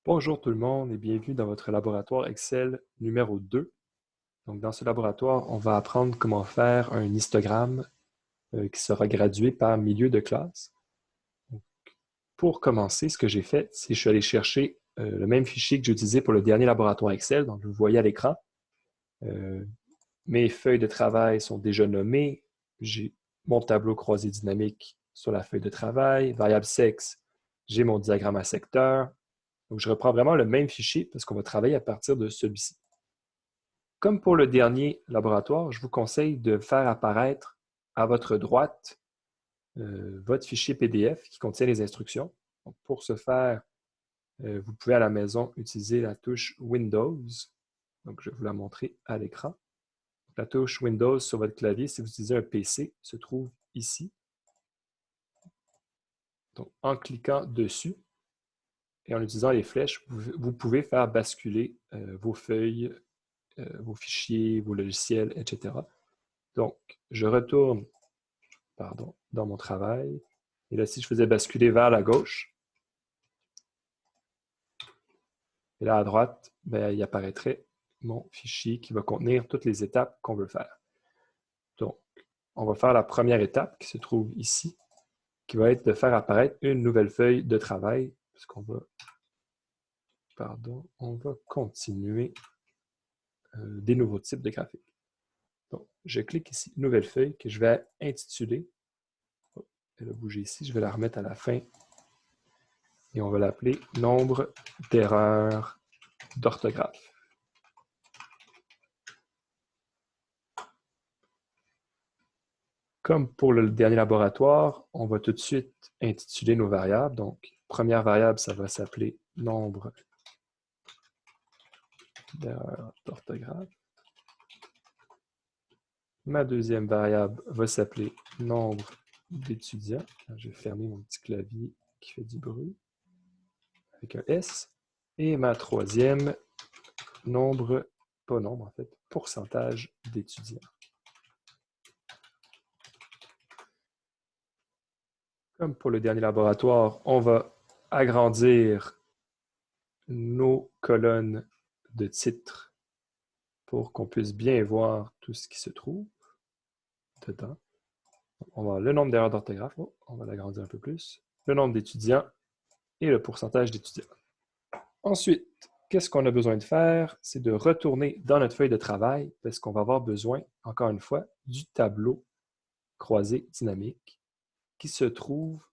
Bonjour tout le monde et bienvenue dans votre laboratoire Excel numéro 2. Donc, dans ce laboratoire, on va apprendre comment faire un histogramme qui sera gradué par milieu de classe. Donc, pour commencer, ce que j'ai fait, c'est que je suis allé chercher le même fichier que j'ai utilisé pour le dernier laboratoire Excel. Donc, vous le voyez à l'écran. Mes feuilles de travail sont déjà nommées. J'ai mon tableau croisé dynamique sur la feuille de travail. Variable sexe, j'ai mon diagramme à secteur. Donc, je reprends vraiment le même fichier parce qu'on va travailler à partir de celui-ci. Comme pour le dernier laboratoire, je vous conseille de faire apparaître à votre droite votre fichier PDF qui contient les instructions. Donc, pour ce faire, vous pouvez à la maison utiliser la touche Windows. Donc, je vais vous la montrer à l'écran. La touche Windows sur votre clavier, si vous utilisez un PC, se trouve ici. Donc, en cliquant dessus et en utilisant les flèches, vous pouvez faire basculer vos feuilles, vos fichiers, vos logiciels, etc. Donc, je retourne dans mon travail. Et là, si je faisais basculer vers la gauche, et là à droite, ben, il apparaîtrait mon fichier qui va contenir toutes les étapes qu'on veut faire. Donc, on va faire la première étape qui se trouve ici, qui va être de faire apparaître une nouvelle feuille de travail, puisqu'on va, on va continuer des nouveaux types de graphiques. Donc, je clique ici, nouvelle feuille, que je vais intituler. Elle a bougé ici, je vais la remettre à la fin. Et on va l'appeler nombre d'erreurs d'orthographe. Comme pour le dernier laboratoire, on va tout de suite intituler nos variables. Donc, première variable, ça va s'appeler nombre d'erreurs d'orthographe. Ma deuxième variable va s'appeler nombre d'étudiants. Je vais fermer mon petit clavier qui fait du bruit avec un S. Et ma troisième, pourcentage d'étudiants. Comme pour le dernier laboratoire, on va agrandir nos colonnes de titres pour qu'on puisse bien voir tout ce qui se trouve dedans. On va avoir le nombre d'erreurs d'orthographe, on va l'agrandir un peu plus, le nombre d'étudiants et le pourcentage d'étudiants. Ensuite, qu'est-ce qu'on a besoin de faire? C'est de retourner dans notre feuille de travail parce qu'on va avoir besoin, encore une fois, du tableau croisé dynamique qui se trouve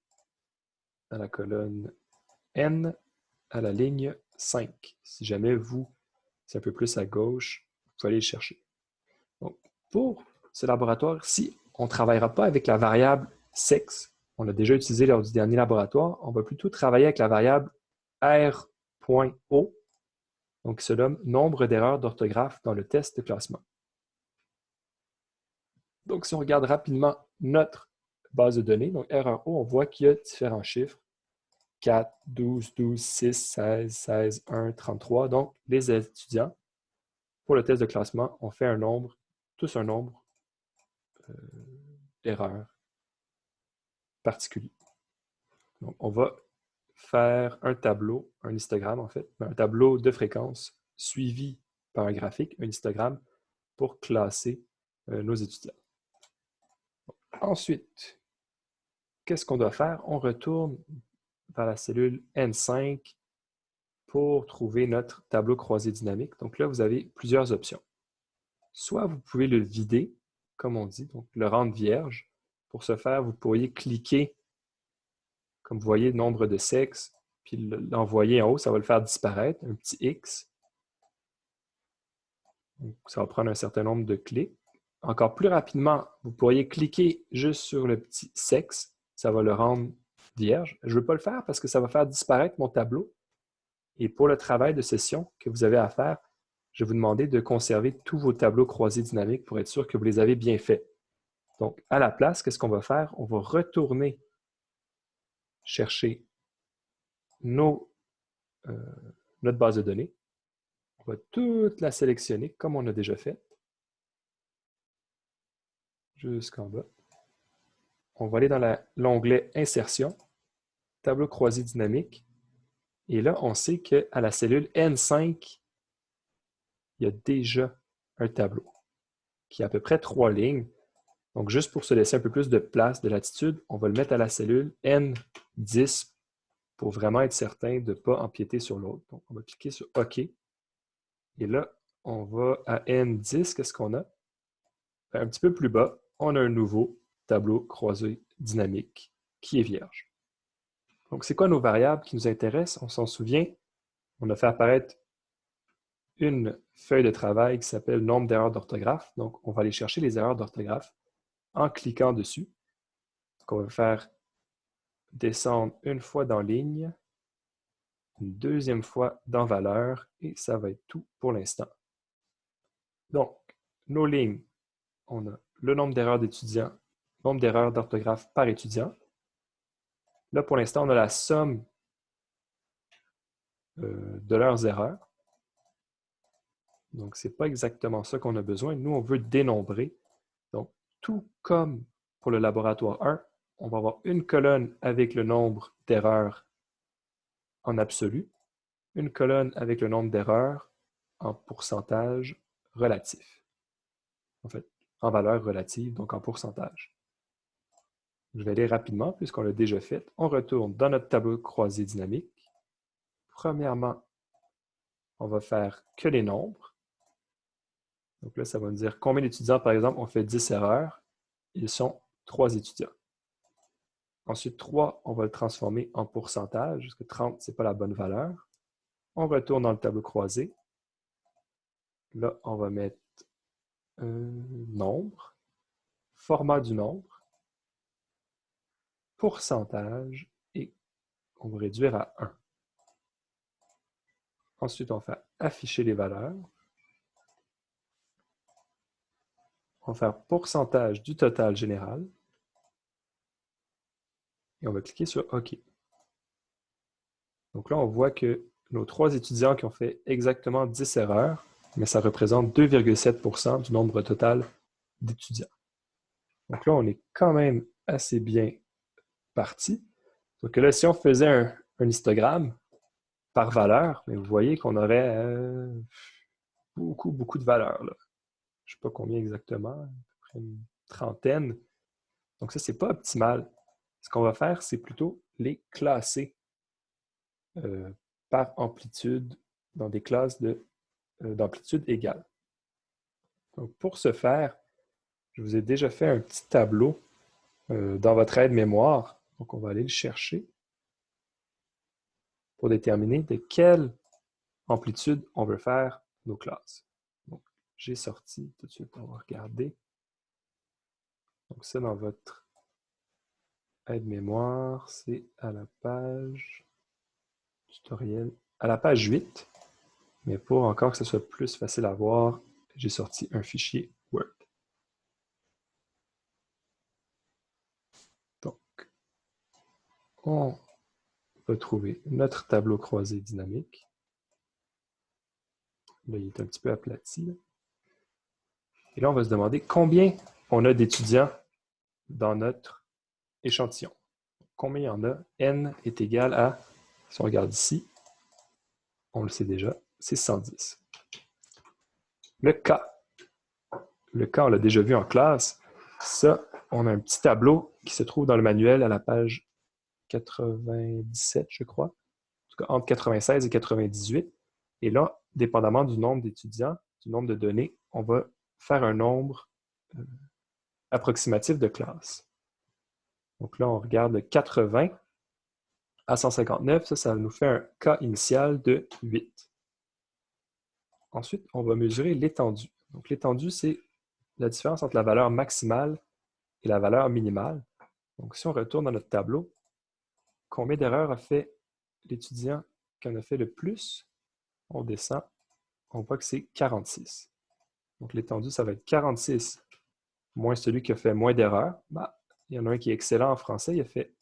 dans la colonne N à la ligne 5. Si jamais c'est un peu plus à gauche, vous pouvez aller le chercher. Donc, pour ce laboratoire-ci, on ne travaillera pas avec la variable sexe. On l'a déjà utilisé lors du dernier laboratoire. On va plutôt travailler avec la variable R.O, donc qui se nomme nombre d'erreurs d'orthographe dans le test de classement. Donc, si on regarde rapidement notre base de données, donc R.O, on voit qu'il y a différents chiffres. 4, 12, 12, 6, 16, 16, 1, 33. Donc, les étudiants, pour le test de classement, on fait tous un nombre d'erreurs particulier. Donc, on va faire un tableau, un histogramme en fait, un tableau de fréquence suivi par un graphique, un histogramme, pour classer nos étudiants. Ensuite, qu'est-ce qu'on doit faire? On retourne vers la cellule N5 pour trouver notre tableau croisé dynamique. Donc là, vous avez plusieurs options. Soit vous pouvez le vider, comme on dit, donc le rendre vierge. Pour ce faire, vous pourriez cliquer, comme vous voyez, nombre de sexes, puis l'envoyer en haut, ça va le faire disparaître, un petit X. Donc, ça va prendre un certain nombre de clics. Encore plus rapidement, vous pourriez cliquer juste sur le petit sexe, ça va le rendre vierge. Je ne veux pas le faire parce que ça va faire disparaître mon tableau. Et pour le travail de session que vous avez à faire, je vais vous demander de conserver tous vos tableaux croisés dynamiques pour être sûr que vous les avez bien faits. Donc, à la place, qu'est-ce qu'on va faire? On va retourner chercher notre base de données. On va toute la sélectionner comme on a déjà fait, jusqu'en bas. On va aller dans l'onglet Insertion, Tableau croisé dynamique. Et là, on sait qu'à la cellule N5, il y a déjà un tableau qui a à peu près 3 lignes. Donc, juste pour se laisser un peu plus de place, de latitude, on va le mettre à la cellule N10 pour vraiment être certain de ne pas empiéter sur l'autre. Donc, on va cliquer sur OK. Et là, on va à N10. Qu'est-ce qu'on a? Un petit peu plus bas, on a un nouveau tableau croisé dynamique qui est vierge. Donc, c'est quoi nos variables qui nous intéressent? On s'en souvient, on a fait apparaître une feuille de travail qui s'appelle nombre d'erreurs d'orthographe. Donc, on va aller chercher les erreurs d'orthographe en cliquant dessus. Donc, on va faire descendre une fois dans ligne, une deuxième fois dans valeur, et ça va être tout pour l'instant. Donc, nos lignes, on a le nombre d'erreurs d'étudiants, nombre d'erreurs d'orthographe par étudiant. Là, pour l'instant, on a la somme de leurs erreurs. Donc, ce n'est pas exactement ça qu'on a besoin. Nous, on veut dénombrer. Donc, tout comme pour le laboratoire 1, on va avoir une colonne avec le nombre d'erreurs en absolu, une colonne avec le nombre d'erreurs en pourcentage relatif. En fait, en valeur relative, donc en pourcentage. Je vais aller rapidement puisqu'on l'a déjà fait. On retourne dans notre tableau croisé dynamique. Premièrement, on va faire que les nombres. Donc là, ça va me dire combien d'étudiants, par exemple, ont fait 10 erreurs. Ils sont 3 étudiants. Ensuite, 3, on va le transformer en pourcentage, parce que 30, ce n'est pas la bonne valeur. On retourne dans le tableau croisé. Là, on va mettre nombre, format du nombre, pourcentage, et on va réduire à 1. Ensuite, on fait afficher les valeurs. On va faire pourcentage du total général. Et on va cliquer sur OK. Donc là, on voit que nos 3 étudiants qui ont fait exactement 10 erreurs, mais ça représente 2,7% du nombre total d'étudiants. Donc là, on est quand même assez bien parti. Donc là, si on faisait un histogramme par valeur, mais vous voyez qu'on aurait beaucoup de valeurs. Là. Je ne sais pas combien exactement, à peu près une trentaine. Donc ça, ce n'est pas optimal. Ce qu'on va faire, c'est plutôt les classer par amplitude dans des classes d'amplitude égale. Donc pour ce faire, je vous ai déjà fait un petit tableau dans votre aide-mémoire. Donc on va aller le chercher pour déterminer de quelle amplitude on veut faire nos classes. Donc j'ai sorti tout de suite, on va regarder. Donc ça, dans votre aide-mémoire, c'est à la page tutoriel, à la page 8. Mais pour encore que ce soit plus facile à voir, j'ai sorti un fichier Word. Donc, on va trouver notre tableau croisé dynamique. Là, il est un petit peu aplati. Là. Et là, on va se demander combien on a d'étudiants dans notre échantillon. Combien il y en a? N est égal à, si on regarde ici, on le sait déjà, c'est 110. Le cas, on l'a déjà vu en classe. Ça, on a un petit tableau qui se trouve dans le manuel à la page 97, je crois. En tout cas, entre 96 et 98. Et là, dépendamment du nombre d'étudiants, du nombre de données, on va faire un nombre approximatif de classes. Donc là, on regarde de 80 à 159. Ça nous fait un cas initial de 8. Ensuite, on va mesurer l'étendue. Donc l'étendue, c'est la différence entre la valeur maximale et la valeur minimale. Donc si on retourne dans notre tableau, combien d'erreurs a fait l'étudiant qui en a fait le plus? On descend, on voit que c'est 46. Donc l'étendue, ça va être 46 moins celui qui a fait moins d'erreurs. Bah, il y en a un qui est excellent en français, il a fait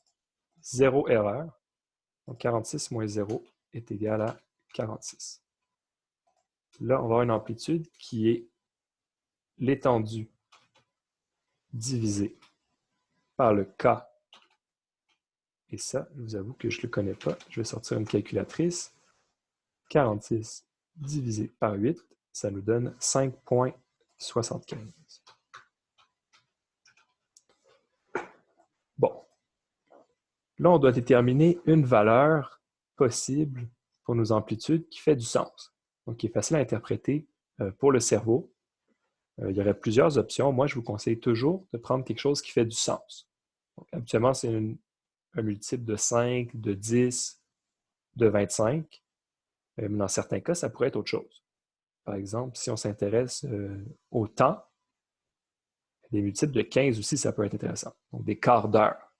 0 erreur. Donc 46 moins 0 est égal à 46. Là, on va avoir une amplitude qui est l'étendue divisé par le K Et ça, je vous avoue que je ne le connais pas. Je vais sortir une calculatrice. 46 divisé par 8, ça nous donne 5,75. Bon. Là, on doit déterminer une valeur possible pour nos amplitudes qui fait du sens. Donc, qui est facile à interpréter pour le cerveau. Il y aurait plusieurs options. Moi, je vous conseille toujours de prendre quelque chose qui fait du sens. Donc, habituellement, c'est un multiple de 5, de 10, de 25. Mais dans certains cas, ça pourrait être autre chose. Par exemple, si on s'intéresse au temps, des multiples de 15 aussi, ça peut être intéressant. Donc, des quarts d'heure.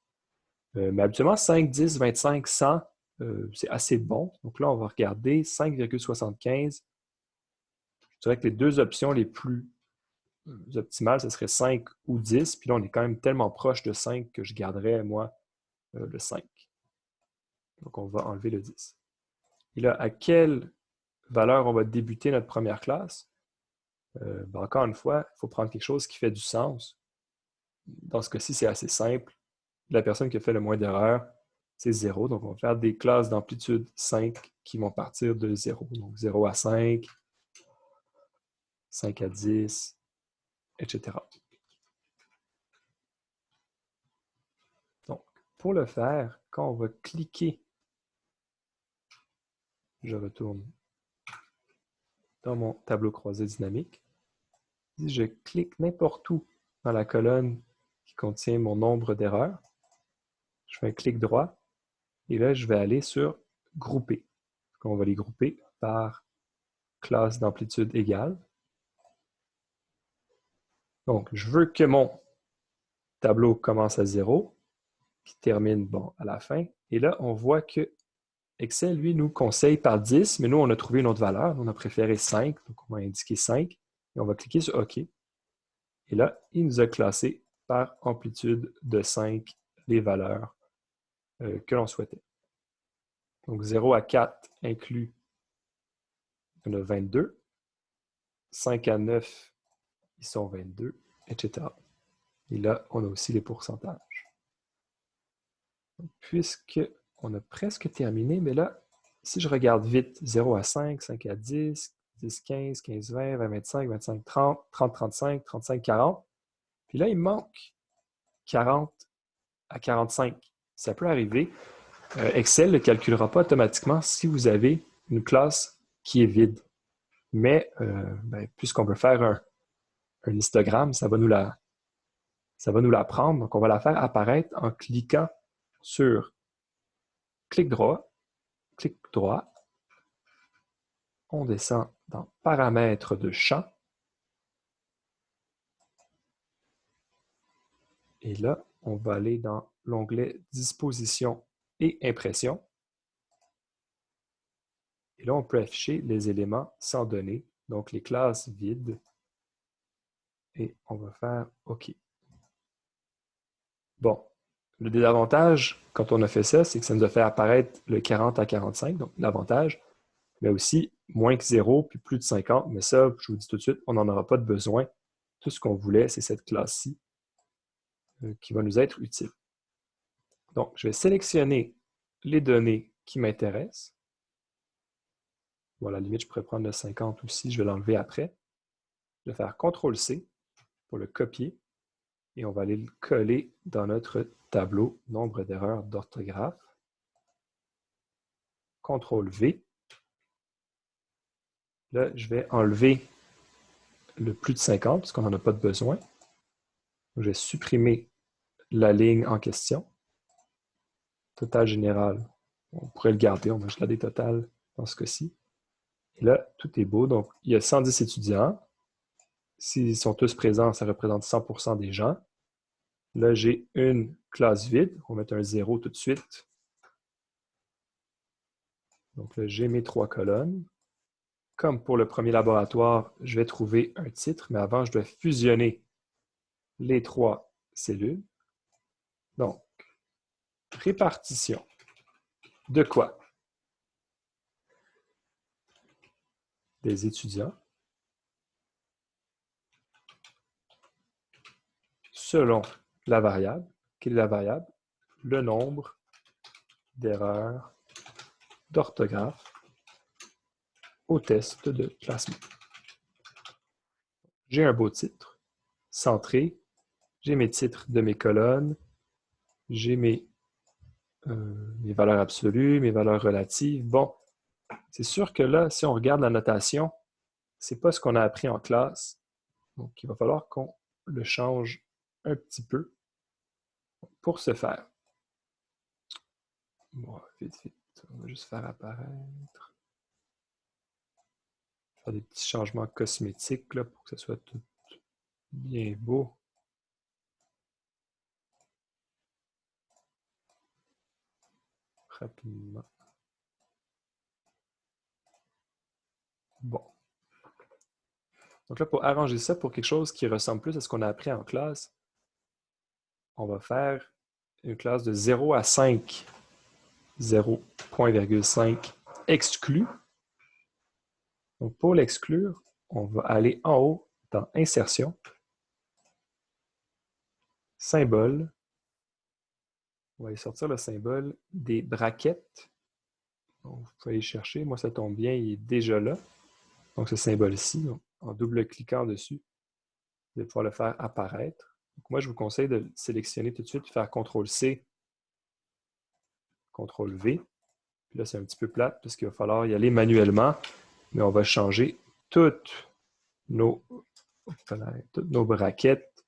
Mais habituellement, 5, 10, 25, 100, c'est assez bon. Donc là, on va regarder 5,75. Je dirais que les deux options les plus optimales, ce serait 5 ou 10. Puis là, on est quand même tellement proche de 5 que je garderais, moi, le 5. Donc, on va enlever le 10. Et là, à quelle valeur on va débuter notre première classe? Encore une fois, il faut prendre quelque chose qui fait du sens. Dans ce cas-ci, c'est assez simple. La personne qui a fait le moins d'erreurs, c'est 0. Donc, on va faire des classes d'amplitude 5 qui vont partir de 0. Donc, 0 à 5, 5 à 10, etc. Donc, pour le faire, quand on va cliquer, je retourne dans mon tableau croisé dynamique. Si je clique n'importe où dans la colonne qui contient mon nombre d'erreurs, je fais un clic droit et là, je vais aller sur « Grouper ». On va les grouper par classe d'amplitude égale. Donc, je veux que mon tableau commence à 0, qui termine à la fin. Et là, on voit que Excel, lui, nous conseille par 10, mais nous, on a trouvé une autre valeur. On a préféré 5, donc on va indiquer 5. Et on va cliquer sur OK. Et là, il nous a classé par amplitude de 5 les valeurs que l'on souhaitait. Donc, 0 à 4 inclut le 22. 5 à 9, ils sont 22, etc. Et là, on a aussi les pourcentages. Puisqu'on a presque terminé, mais là, si je regarde vite, 0 à 5, 5 à 10, 10, 15, 15, 20, 20, 25, 25, 30, 30, 35, 35, 40. Puis là, il me manque 40 à 45. Ça peut arriver. Excel ne le calculera pas automatiquement si vous avez une classe qui est vide. Mais puisqu'on veut faire un histogramme, ça va nous la prendre. Donc, on va la faire apparaître en cliquant sur clic droit, on descend dans Paramètres de champ. Et là, on va aller dans l'onglet Disposition et Impression. Et là, on peut afficher les éléments sans données, donc les classes vides. Et on va faire OK. Bon, le désavantage, quand on a fait ça, c'est que ça nous a fait apparaître le 40 à 45, donc l'avantage, mais aussi moins que 0, puis plus de 50. Mais ça, je vous dis tout de suite, on n'en aura pas de besoin. Tout ce qu'on voulait, c'est cette classe-ci qui va nous être utile. Donc, je vais sélectionner les données qui m'intéressent. Bon, à la limite, je pourrais prendre le 50 aussi, je vais l'enlever après. Je vais faire CTRL-C pour le copier et on va aller le coller dans notre tableau nombre d'erreurs d'orthographe. CTRL-V. Là, je vais enlever le plus de 50 parce qu'on n'en a pas de besoin. Je vais supprimer la ligne en question. Total général, on pourrait le garder, on va juste garder total dans ce cas-ci. Et là, tout est beau. Donc, il y a 110 étudiants. S'ils sont tous présents, ça représente 100% des gens. Là, j'ai une classe vide. On va mettre un 0 tout de suite. Donc là, j'ai mes 3 colonnes. Comme pour le premier laboratoire, je vais trouver un titre, mais avant, je dois fusionner les 3 cellules. Donc, répartition de quoi? Des étudiants selon la variable. Quelle est la variable? Le nombre d'erreur d'orthographe au test de classement. J'ai un beau titre, centré, j'ai mes titres de mes colonnes, j'ai mes valeurs absolues, mes valeurs relatives. Bon, c'est sûr que là, si on regarde la notation, ce n'est pas ce qu'on a appris en classe. Donc, il va falloir qu'on le change un petit peu pour ce faire. Bon, vite, vite, on va juste faire apparaître. Faire des petits changements cosmétiques là, pour que ce soit tout bien beau. Rapidement. Bon. Donc là, pour arranger ça pour quelque chose qui ressemble plus à ce qu'on a appris en classe, on va faire une classe de 0 à 5. 0.5 exclu. Donc pour l'exclure, on va aller en haut dans Insertion, Symbole. On va aller sortir le symbole des braquettes. Donc, vous pouvez aller chercher. Moi, ça tombe bien, il est déjà là. Donc ce symbole-ci, en double-cliquant dessus, vous allez pouvoir le faire apparaître. Donc, moi, je vous conseille de sélectionner tout de suite, faire CTRL-C, CTRL-V. Puis là, c'est un petit peu plate parce qu'il va falloir y aller manuellement, mais on va changer toutes nos braquettes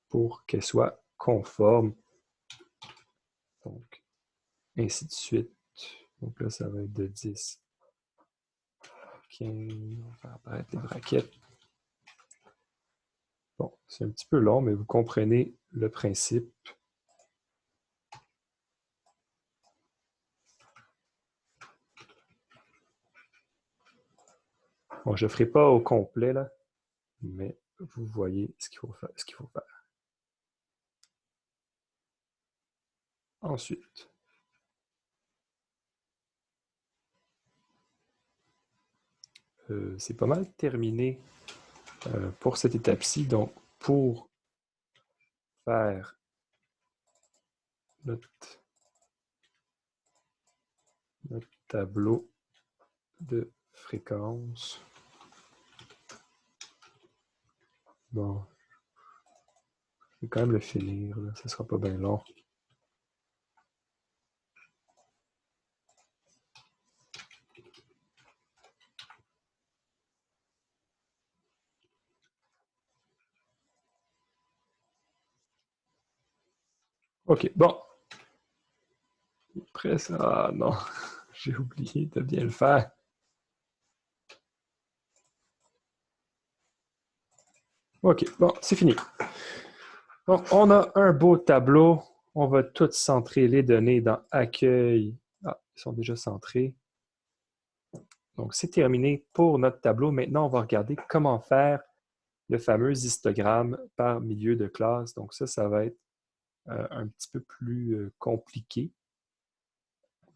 pour qu'elles soient conformes. Donc, ainsi de suite. Donc là, ça va être de 10. 15. On va faire apparaître les braquettes. Bon, c'est un petit peu long, mais vous comprenez le principe. Bon, je ne ferai pas au complet, là, mais vous voyez ce qu'il faut faire. Ensuite, c'est pas mal terminé pour cette étape-ci. Donc, pour faire notre tableau de fréquence, bon, je vais quand même le finir, là, ça ne sera pas bien long. OK, bon. Après ça, ah non, j'ai oublié de bien le faire. OK, bon, c'est fini. Donc, on a un beau tableau. On va tout centrer les données dans Accueil. Ah, ils sont déjà centrés. Donc, c'est terminé pour notre tableau. Maintenant, on va regarder comment faire le fameux histogramme par milieu de classe. Donc, ça va être un petit peu plus compliqué.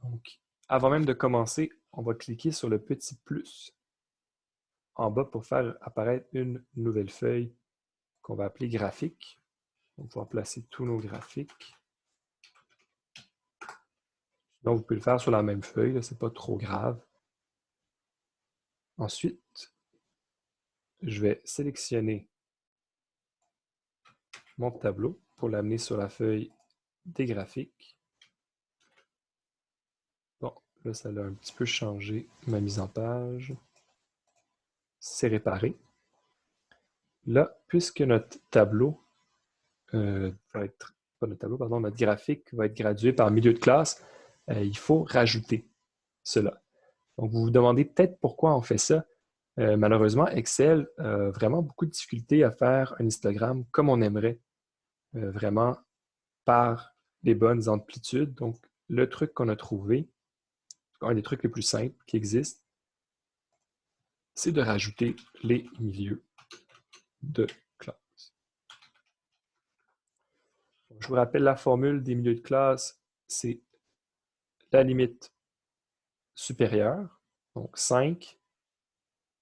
Donc, avant même de commencer, on va cliquer sur le petit plus en bas pour faire apparaître une nouvelle feuille qu'on va appeler graphique. On va pouvoir placer tous nos graphiques. Donc, vous pouvez le faire sur la même feuille, ce n'est pas trop grave. Ensuite, je vais sélectionner mon tableau pour l'amener sur la feuille des graphiques. Bon, là, ça a un petit peu changé ma mise en page. C'est réparé. Là, puisque notre tableau va être, pas notre tableau, pardon, notre graphique va être gradué par milieu de classe, il faut rajouter cela. Donc, vous vous demandez peut-être pourquoi on fait ça. Malheureusement, Excel a vraiment beaucoup de difficultés à faire un histogramme comme on aimerait, vraiment par les bonnes amplitudes. Donc, le truc qu'on a trouvé, un des trucs les plus simples qui existent, c'est de rajouter les milieux de classe. Je vous rappelle la formule des milieux de classe, c'est la limite supérieure, donc 5,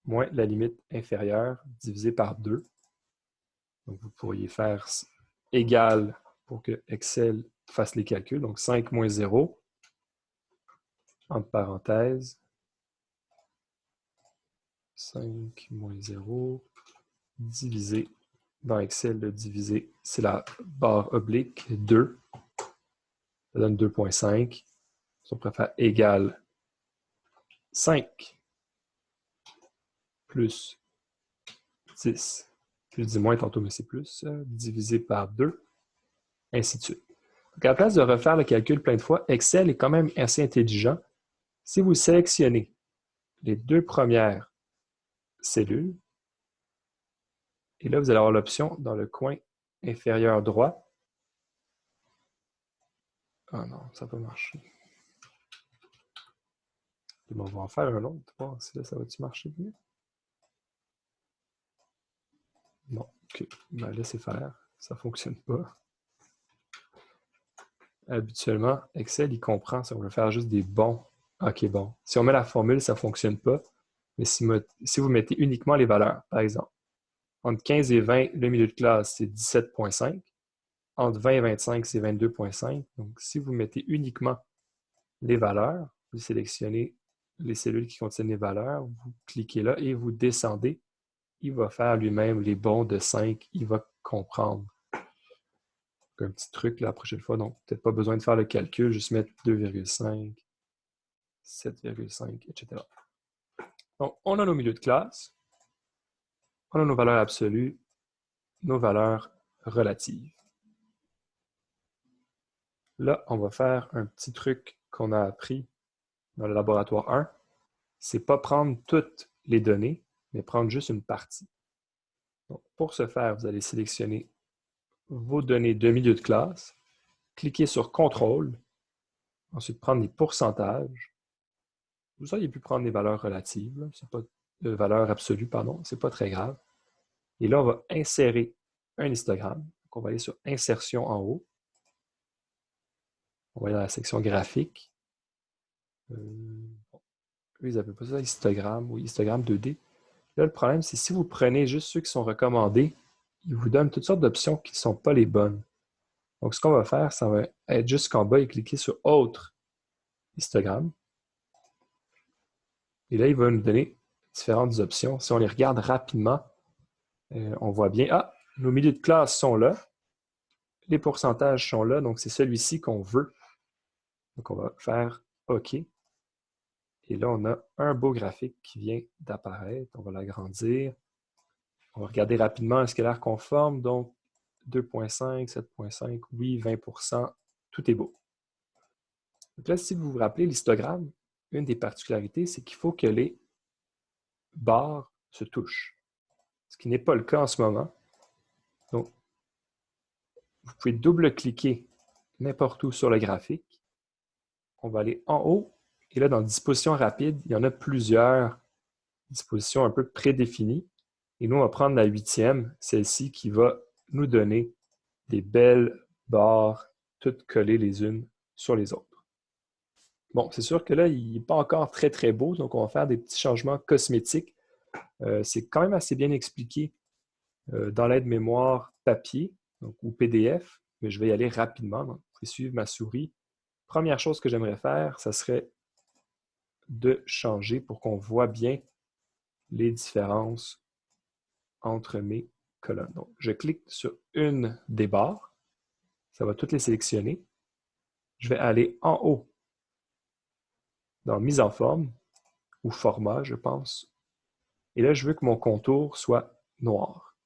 moins la limite inférieure divisée par 2. Donc, vous pourriez faire égal pour que Excel fasse les calculs. Donc 5 moins 0, entre parenthèses, 5 moins 0, divisé, dans Excel, le divisé, c'est la barre oblique, 2, ça donne 2,5. Si on préfère égal 5 plus 10, je dis moins tantôt, mais c'est plus, divisé par 2, ainsi de suite. Donc, à la place de refaire le calcul plein de fois, Excel est quand même assez intelligent. Si vous sélectionnez les deux premières cellules, et là, vous allez avoir l'option dans le coin inférieur droit. Ah non, ça n'a pas marché. On va en faire un autre, voir si là, ça va-tu marcher mieux? Non, ok. Ben, laissez faire. Ça ne fonctionne pas. Habituellement, Excel, il comprend si on veut faire juste des bons. Ok, bon. Si on met la formule, ça ne fonctionne pas. Mais si vous mettez uniquement les valeurs, par exemple, entre 15 et 20, le milieu de classe, c'est 17,5. Entre 20 et 25, c'est 22,5. Donc, si vous mettez uniquement les valeurs, vous sélectionnez les cellules qui contiennent les valeurs, vous cliquez là et vous descendez. Il va faire lui-même les bons de 5. Il va comprendre. Un petit truc la prochaine fois, donc peut-être pas besoin de faire le calcul, juste mettre 2,5, 7,5, etc. Donc, on a nos milieux de classe, on a nos valeurs absolues, nos valeurs relatives. Là, on va faire un petit truc qu'on a appris dans le laboratoire 1. C'est pas prendre toutes les données, mais prendre juste une partie. Donc, pour ce faire, vous allez sélectionner vos données de milieu de classe, cliquez sur Contrôle, ensuite prendre les pourcentages. Vous auriez pu prendre des valeurs relatives, c'est pas valeurs absolues, pardon, c'est pas très grave. Et là, on va insérer un histogramme. Donc, on va aller sur Insertion en haut. On va aller dans la section graphique. Ils n'appellent pas ça histogramme ou histogramme 2D. Là, le problème, c'est si vous prenez juste ceux qui sont recommandés, ils vous donnent toutes sortes d'options qui ne sont pas les bonnes. Donc, ce qu'on va faire, ça va être jusqu'en bas et cliquer sur Autre histogramme. Et là, il va nous donner différentes options. Si on les regarde rapidement, on voit bien, ah, nos milieux de classe sont là, les pourcentages sont là, donc c'est celui-ci qu'on veut. Donc, on va faire OK. Et là, on a un beau graphique qui vient d'apparaître. On va l'agrandir. On va regarder rapidement un scalaire conforme. Donc, 2,5, 7,5, oui, 20%, tout est beau. Donc là, si vous vous rappelez l'histogramme, une des particularités, c'est qu'il faut que les barres se touchent, ce qui n'est pas le cas en ce moment. Donc, vous pouvez double-cliquer n'importe où sur le graphique. On va aller en haut, et là, dans Dispositions rapides, il y en a plusieurs dispositions un peu prédéfinies. Et nous, on va prendre la 8e, celle-ci, qui va nous donner des belles barres toutes collées les unes sur les autres. Bon, c'est sûr que là, il n'est pas encore très, très beau, donc on va faire des petits changements cosmétiques. C'est quand même assez bien expliqué dans l'aide-mémoire papier donc, ou PDF, mais je vais y aller rapidement. Donc, vous pouvez suivre ma souris. Première chose que j'aimerais faire, ça serait de changer pour qu'on voit bien les différences entre mes colonnes. Donc, je clique sur une des barres. Ça va toutes les sélectionner. Je vais aller en haut dans Mise en forme ou Format, je pense. Et là, je veux que mon contour soit noir.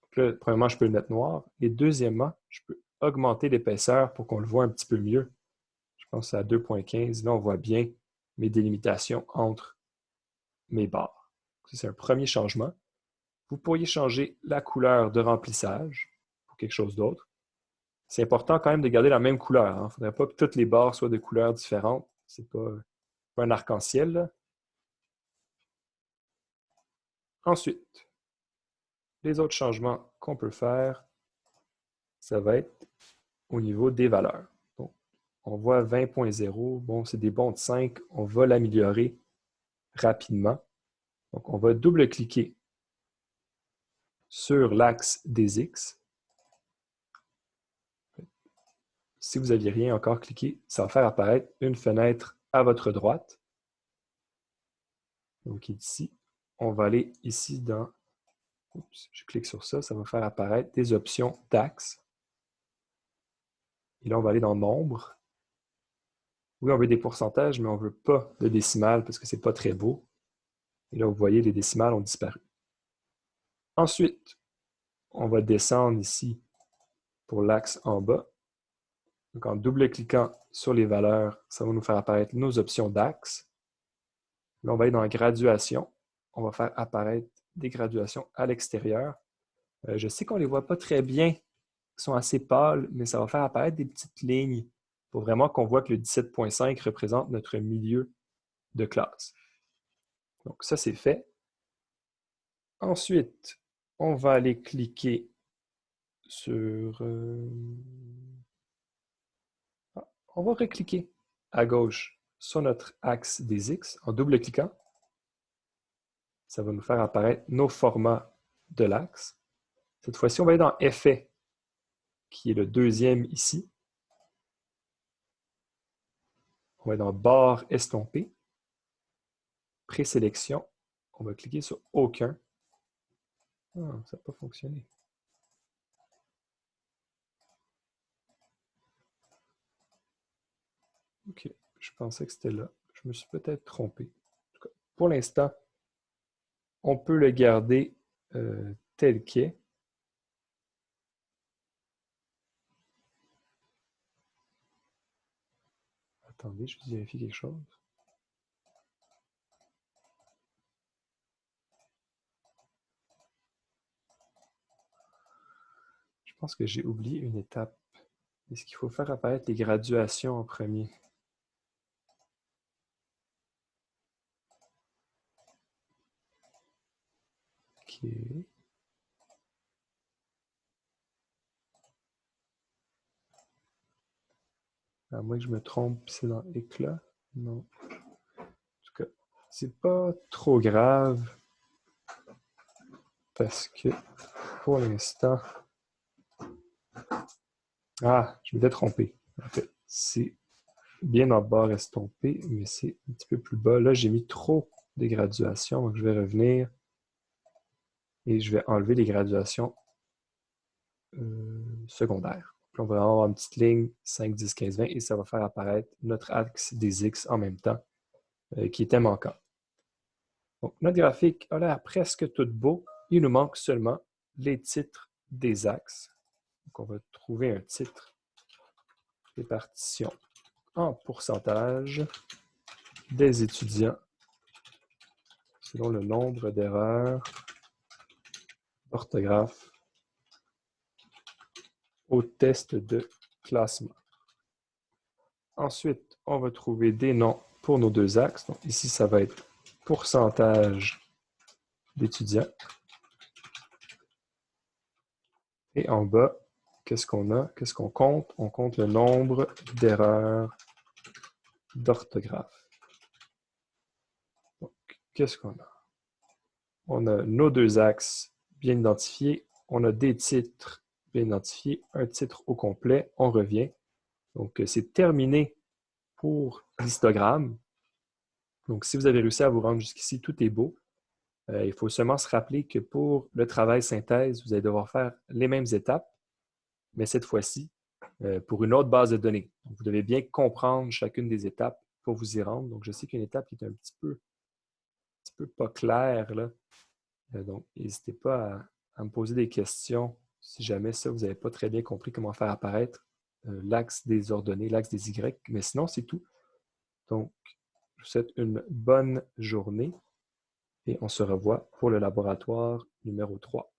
Donc là, premièrement, je peux le mettre noir. Et deuxièmement, je peux augmenter l'épaisseur pour qu'on le voit un petit peu mieux. Je pense que c'est à 2,15. Là, on voit bien mes délimitations entre mes barres. C'est un premier changement. Vous pourriez changer la couleur de remplissage pour quelque chose d'autre. C'est important quand même de garder la même couleur. Il ne faudrait pas que toutes les barres soient de couleurs différentes. Ce n'est pas un arc-en-ciel. Ensuite, les autres changements qu'on peut faire, ça va être au niveau des valeurs. Donc, on voit 20,0. Bon, c'est des bons de 5. On va l'améliorer rapidement. Donc, on va double-cliquer sur l'axe des X. si vous n'aviez rien encore cliqué, ça va faire apparaître une fenêtre à votre droite. Donc ici, on va aller ici dans... Oups, je clique sur ça, ça va faire apparaître des options d'axes. Et là, on va aller dans Nombre. Oui, on veut des pourcentages, mais on ne veut pas de décimales parce que ce n'est pas très beau. Et là, vous voyez, les décimales ont disparu. Ensuite, on va descendre ici pour l'axe en bas. Donc, en double-cliquant sur les valeurs, ça va nous faire apparaître nos options d'axe. Là, on va aller dans Graduation. On va faire apparaître des graduations à l'extérieur. Je sais qu'on ne les voit pas très bien, ils sont assez pâles, mais ça va faire apparaître des petites lignes pour vraiment qu'on voit que le 17.5 représente notre milieu de classe. Donc, ça, c'est fait. Ensuite, on va aller cliquer sur... on va recliquer à gauche sur notre axe des X en double-cliquant. Ça va nous faire apparaître nos formats de l'axe. Cette fois-ci, on va aller dans Effet, qui est le deuxième ici. On va aller dans Barre estompée. Présélection. On va cliquer sur Aucun. Ah, ça n'a pas fonctionné. OK, je pensais que c'était là. Je me suis peut-être trompé. En tout cas, pour l'instant, on peut le garder tel qu'est. Attendez, je vais vérifier quelque chose. Je pense que j'ai oublié une étape. Est-ce qu'il faut faire apparaître les graduations en premier? OK. À moins que je me trompe, c'est dans Éclat. Non. En tout cas, c'est pas trop grave parce que pour l'instant... Ah, je m'étais trompé. En fait, c'est bien en bas estompé, mais c'est un petit peu plus bas. Là, j'ai mis trop de graduations, donc je vais revenir et je vais enlever les graduations secondaires. Puis on va avoir une petite ligne 5, 10, 15, 20 et ça va faire apparaître notre axe des X en même temps qui était manquant. Donc, notre graphique a l'air presque tout beau. Il nous manque seulement les titres des axes. Donc, on va trouver un titre répartition en pourcentage des étudiants selon le nombre d'erreurs d'orthographe au test de classement. Ensuite, on va trouver des noms pour nos deux axes. Donc, ici, ça va être pourcentage d'étudiants. Et en bas, qu'est-ce qu'on a? Qu'est-ce qu'on compte? On compte le nombre d'erreurs d'orthographe. Donc, qu'est-ce qu'on a? On a nos deux axes bien identifiés. On a des titres bien identifiés. Un titre au complet. On revient. Donc, c'est terminé pour l'histogramme. Donc, si vous avez réussi à vous rendre jusqu'ici, tout est beau. Il faut seulement se rappeler que pour le travail synthèse, vous allez devoir faire les mêmes étapes, mais cette fois-ci, pour une autre base de données. Donc, vous devez bien comprendre chacune des étapes pour vous y rendre. Donc, je sais qu'une étape qui est un petit peu pas claire, là. Donc, n'hésitez pas à me poser des questions si jamais ça, vous n'avez pas très bien compris comment faire apparaître l'axe des ordonnées, l'axe des Y. Mais sinon, c'est tout. Donc, je vous souhaite une bonne journée et on se revoit pour le laboratoire numéro 3.